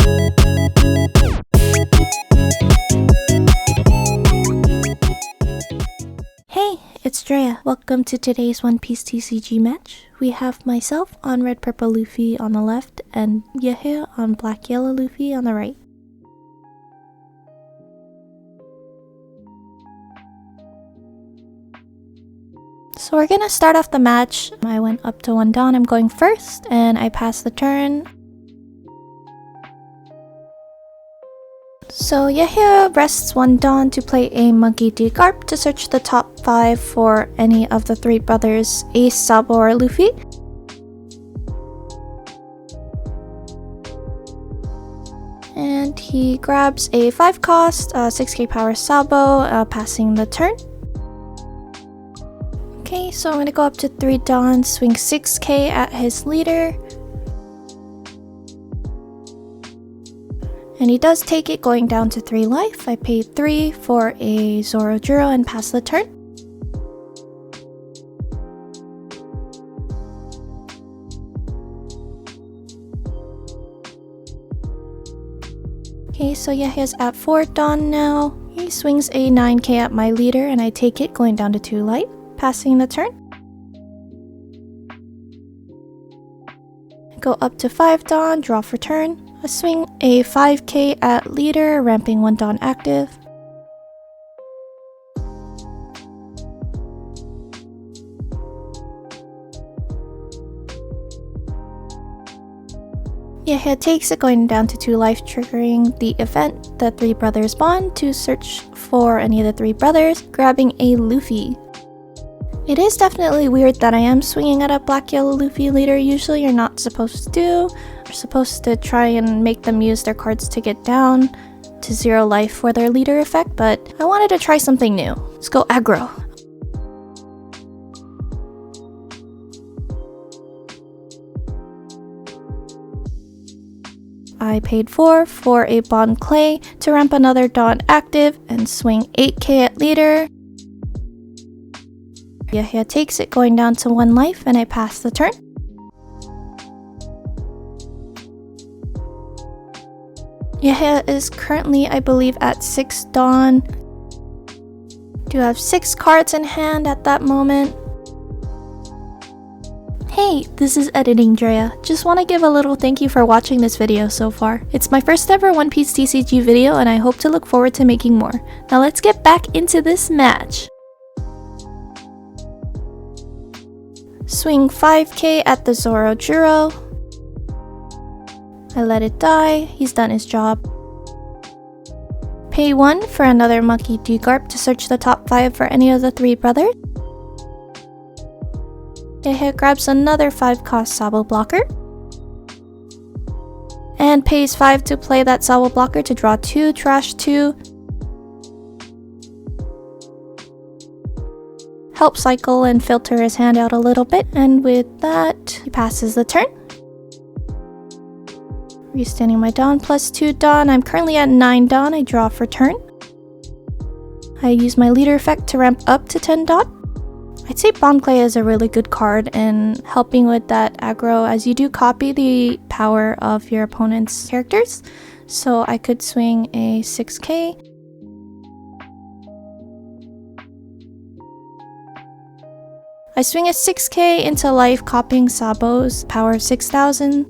Hey, it's Drea. Welcome to today's One Piece TCG match. We have myself on Red Purple Luffy on the left and Yahya on Black Yellow Luffy on the right. So we're gonna start off the match. I went up to 1 Dawn, I'm going first, and I pass the turn. So Yahya rests 1 Dawn to play a Monkey D. Garp to search the top 5 for any of the 3 brothers, Ace, Sabo, or Luffy. And he grabs a 5 cost, 6k power Sabo, passing the turn. Okay, so I'm gonna go up to 3 Dawn, swing 6k at his leader. And he does take it, going down to 3 life. I paid 3 for a Zoro Juro and pass the turn. Okay, so Yahya's at 4 Dawn now. He swings a 9k at my leader and I take it, going down to 2 life, passing the turn. Go up to 5 Dawn, draw for turn. I swing a 5k at leader, ramping 1 Dawn active. Yahya takes it, going down to 2 life, triggering the event, the 3 brothers bond, to search for any of the 3 brothers, grabbing a Luffy. It is definitely weird that I am swinging at a Black Yellow Luffy leader. Usually you're not supposed to. You're supposed to try and make them use their cards to get down to 0 life for their leader effect, but I wanted to try something new. Let's go aggro. I paid 4 for a Bond Clay to ramp another Dawn active and swing 8k at leader. Yahya takes it, going down to 1 life, and I pass the turn. Yahya is currently, I believe, at 6 Dawn. Do have 6 cards in hand at that moment. Hey, this is Editing Drea. Just want to give a little thank you for watching this video so far. It's my first ever One Piece TCG video and I hope to look forward to making more. Now let's get back into this match. Swing 5k at the Zoro Juro. I let it die, he's done his job. Pay 1 for another Monkey D. Garp to search the top 5 for any of the 3 brothers. Yahya grabs another 5 cost Sabo blocker. And pays 5 to play that Sabo blocker to draw 2, trash 2. Help cycle and filter his hand out a little bit, and with that, he passes the turn. Restanding my Dawn plus 2 Dawn. I'm currently at 9 Dawn. I draw for turn. I use my leader effect to ramp up to 10 Dawn. I'd say Bond Clay is a really good card in helping with that aggro, as you do copy the power of your opponent's characters. So I could swing a 6k. I swing a 6k into life, copying Sabo's power of 6,000.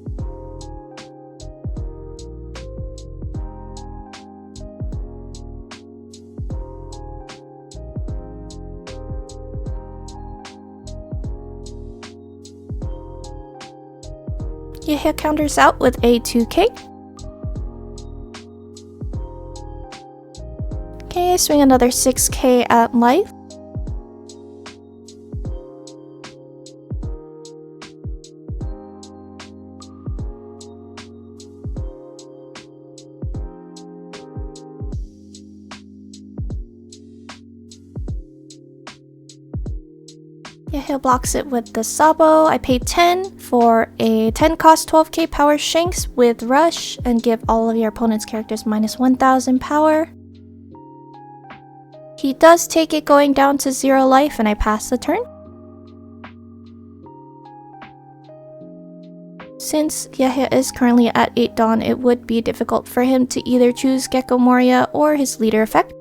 Yahya counters out with a 2k. Okay, I swing another 6k at life. Yahya blocks it with the Sabo. I paid 10 for a 10 cost 12k power Shanks with Rush and give all of your opponent's characters minus 1000 power. He does take it, going down to 0 life, and I pass the turn. Since Yahya is currently at 8 Dawn, it would be difficult for him to either choose Gecko Moria or his leader effect.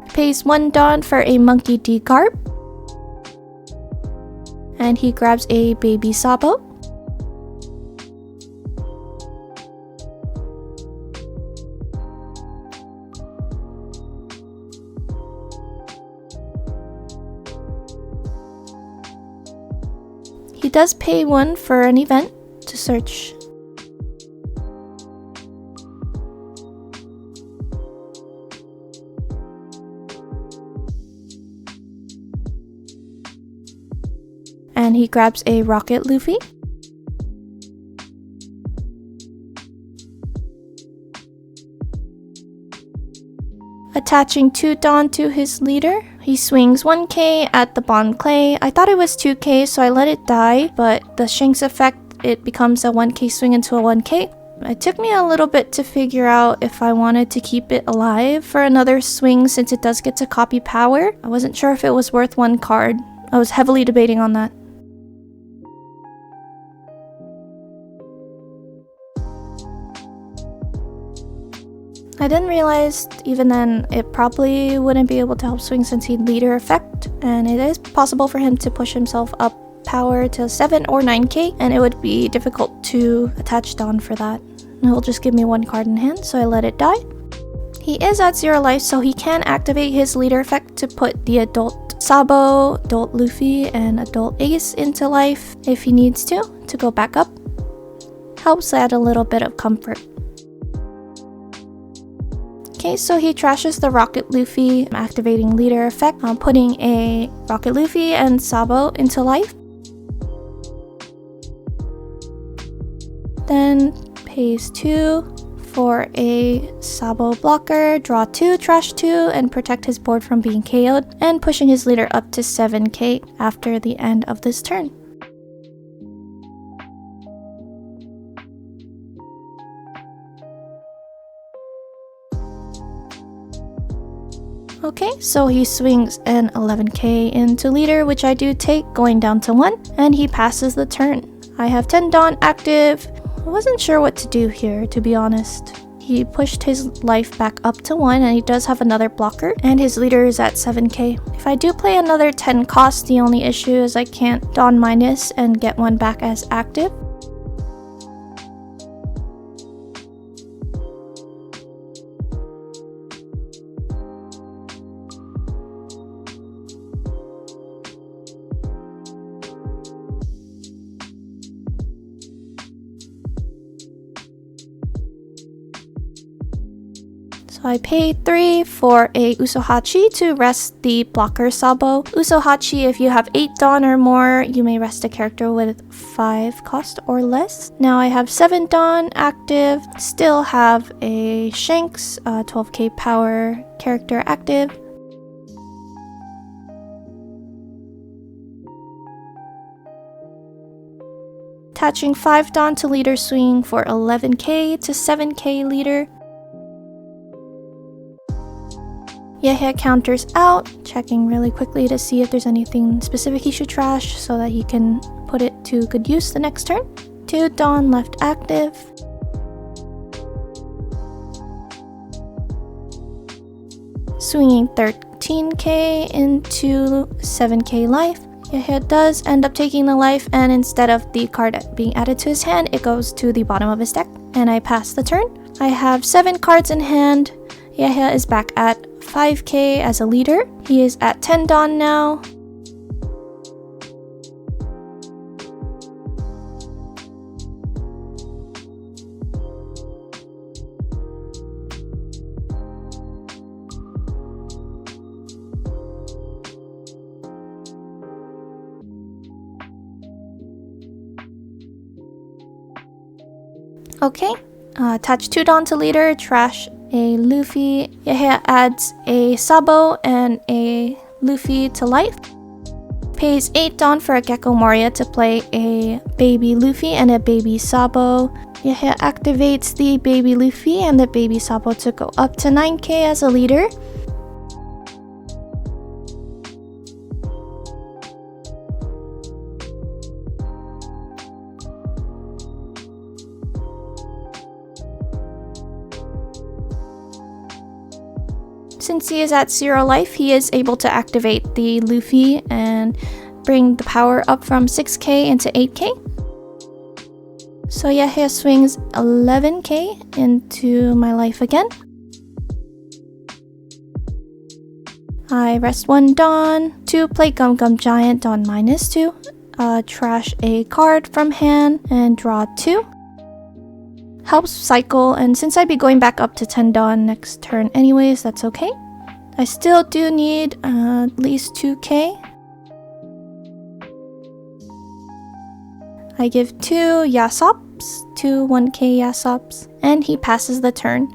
Pays 1 Dawn for a Monkey D Garb. And he grabs a Baby Sabo. He does pay 1 for an event to search. And he grabs a Rocket Luffy. Attaching 2 Dawn to his leader, he swings 1k at the Bond Clay. I thought it was 2k, so I let it die, but the Shanks effect, it becomes a 1k swing into a 1k. It took me a little bit to figure out if I wanted to keep it alive for another swing since it does get to copy power. I wasn't sure if it was worth 1 card. I was heavily debating on that. I didn't realize even then it probably wouldn't be able to help swing since he'd leader effect, and it is possible for him to push himself up power to 7 or 9k, and it would be difficult to attach Dawn for that. He'll just give me 1 card in hand, so I let it die. He is at 0 life, so he can activate his leader effect to put the adult Sabo, adult Luffy, and adult Ace into life if he needs to go back up. Helps add a little bit of comfort. Okay, so he trashes the Rocket Luffy, activating leader effect, putting a Rocket Luffy and Sabo into life. Then pays 2 for a Sabo blocker, draw 2, trash 2, and protect his board from being KO'd, and pushing his leader up to 7k after the end of this turn. Okay, so he swings an 11k into leader, which I do take, going down to 1, and he passes the turn. I have 10 Dawn active. I wasn't sure what to do here, to be honest. He pushed his life back up to 1, and he does have another blocker, and his leader is at 7k. If I do play another 10 cost, the only issue is I can't Dawn minus and get 1 back as active. So I paid 3 for a Usohachi to rest the blocker Sabo. Usohachi, if you have 8 Dawn or more, you may rest a character with 5 cost or less. Now I have 7 Dawn active, still have a Shanks, 12k power character active. Attaching 5 Dawn to leader swing for 11k to 7k leader. Yahya counters out, checking really quickly to see if there's anything specific he should trash so that he can put it to good use the next turn. 2 Dawn left active. Swinging 13k into 7k life. Yahya does end up taking the life, and instead of the card being added to his hand, it goes to the bottom of his deck, and I pass the turn. I have 7 cards in hand. Yahya is back at 5k as a leader. He is at 10 Dawn now. Okay, attach 2 Dawn to leader, trash a Luffy. Yahya adds a Sabo and a Luffy to life. Pays 8 Dawn for a Gecko Moria to play a baby Luffy and a baby Sabo. Yahya activates the baby Luffy and the baby Sabo to go up to 9k as a leader. Since he is at 0 life, he is able to activate the Luffy and bring the power up from 6k into 8k. So Yahya swings 11k into my life again. I rest 1 Dawn to play Gum Gum Giant Dawn -2, trash a card from hand and draw 2. Helps cycle, and since I'd be going back up to 10 Dawn next turn anyways, that's okay. I still do need at least 2k. I give 2 Yasops, 2 1k Yasops, and he passes the turn.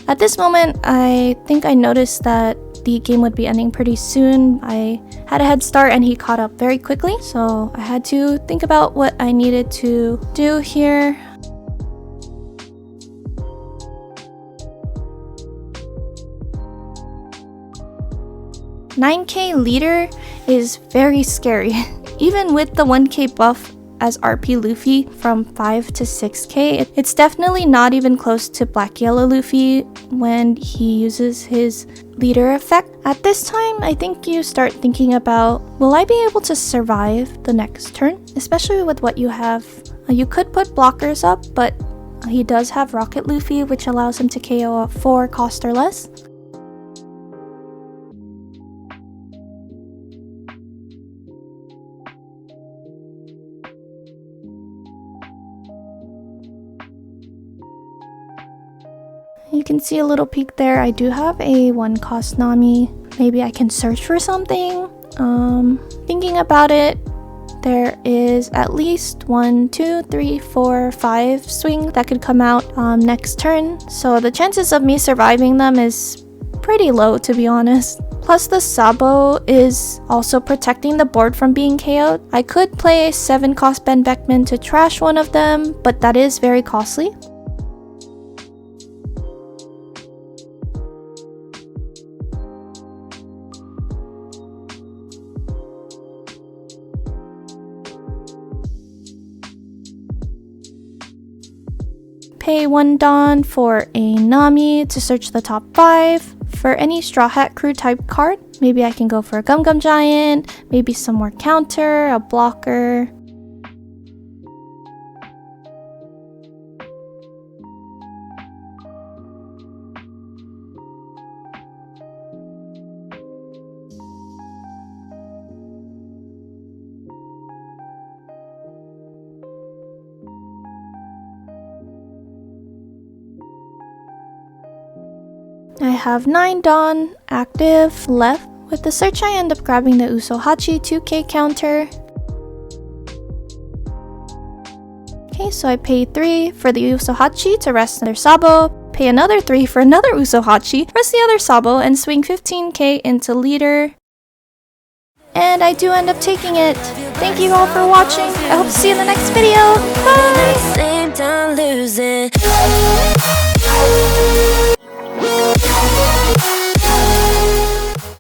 At this moment, I think I noticed that the game would be ending pretty soon. I had a head start and he caught up very quickly, so I had to think about what I needed to do here. "9k leader" is very scary. Even with the 1k buff as RP Luffy from 5 to 6k, it's definitely not even close to Black Yellow Luffy when he uses his leader effect. At this time, I think you start thinking about, will I be able to survive the next turn? Especially with what you have. You could put blockers up, but he does have Rocket Luffy, which allows him to KO a 4 cost or less. You can see a little peek there. I do have a 1 cost Nami. Maybe I can search for something. Thinking about it, there is at least 1, 2, 3, 4, 5 swing that could come out next turn. So the chances of me surviving them is pretty low, to be honest. Plus the Sabo is also protecting the board from being KO'd. I could play a 7 cost Ben Beckman to trash one of them, but that is very costly. Pay 1 Dawn for a Nami to search the top 5. For any Straw Hat Crew type card, maybe I can go for a Gum Gum Giant, maybe some more counter, a blocker. I have 9 Dawn active left. With the search, I end up grabbing the Usohachi 2k counter. Okay, so I pay 3 for the Usohachi to rest their Sabo, pay another 3 for another Usohachi, rest the other Sabo, and swing 15k into leader. And I do end up taking it. Thank you all for watching. I hope to see you in the next video. Bye!